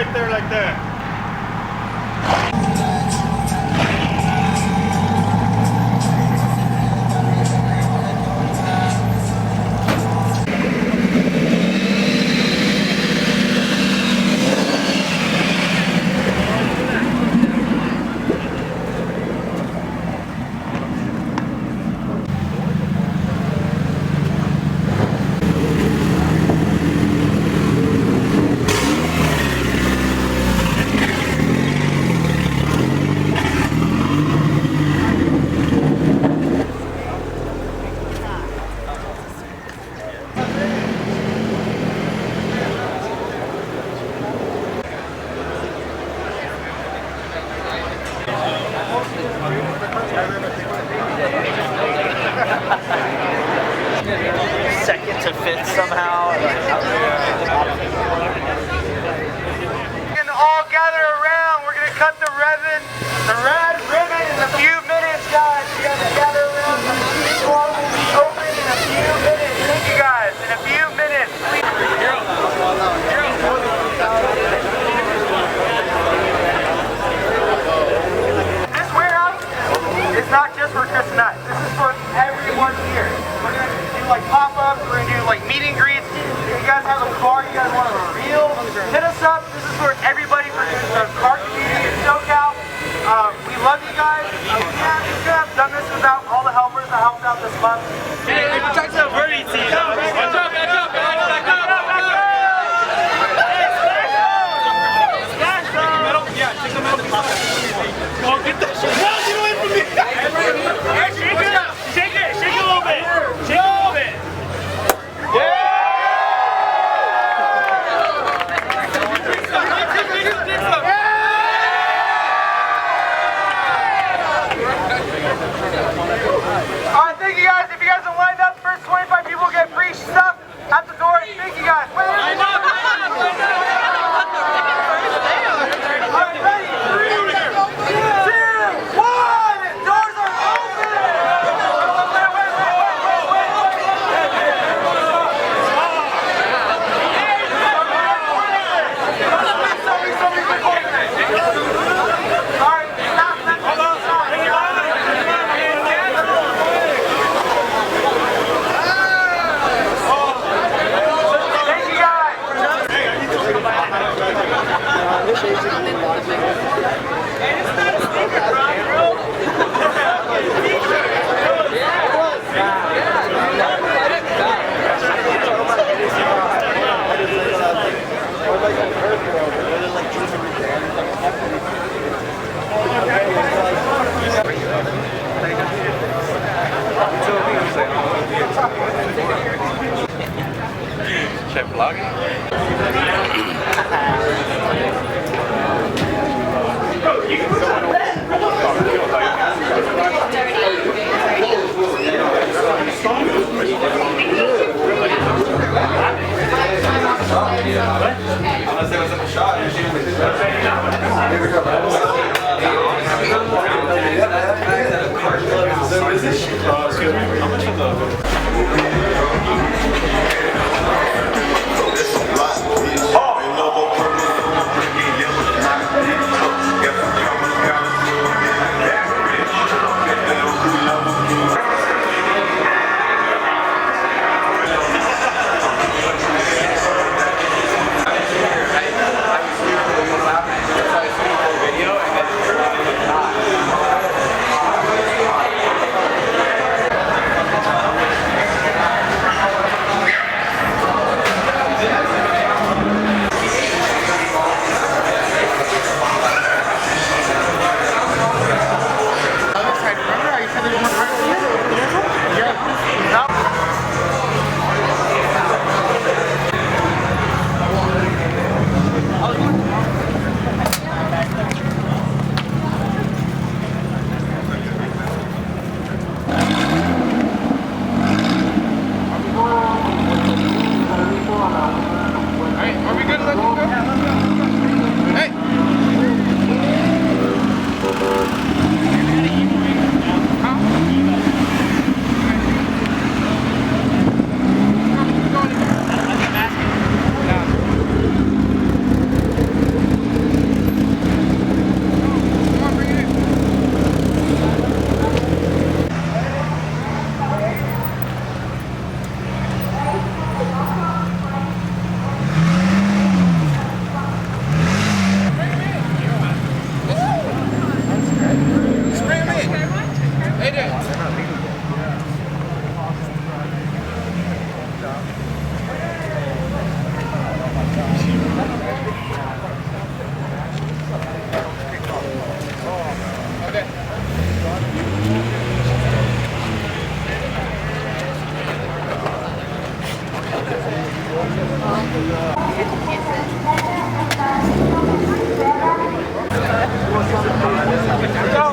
right there like that. Second to fifth somehow. We can all gather around. We're gonna cut the red ribbon in a few minutes, guys. You guys gather around. The floor will be open in a few minutes. Thank you guys. In a few minutes. This warehouse is not just for Chris and I. This is for everyone here. We're gonna do like pop-ups. We're gonna do like meet and greets. If you guys have a car you guys want to reveal, hit us up. This is for everybody for the car community in SoCal. We love you guys. We couldn't have done this without all the helpers that helped out this month. Hey, check out Birdie team. Back up. Yeah, take them out the top. Oh, get that shit. No, get away from me. Shake it a little bit. Shake it a little bit. Yeah! Alright, thank you guys. If you guys are lined up, first 25 people get free stuff at the door. Thank you guys. Alright, ready? 3, 2, 1! Doors are open! Chef vlogging. Unless there was a shot. Excuse me, how much of the... So,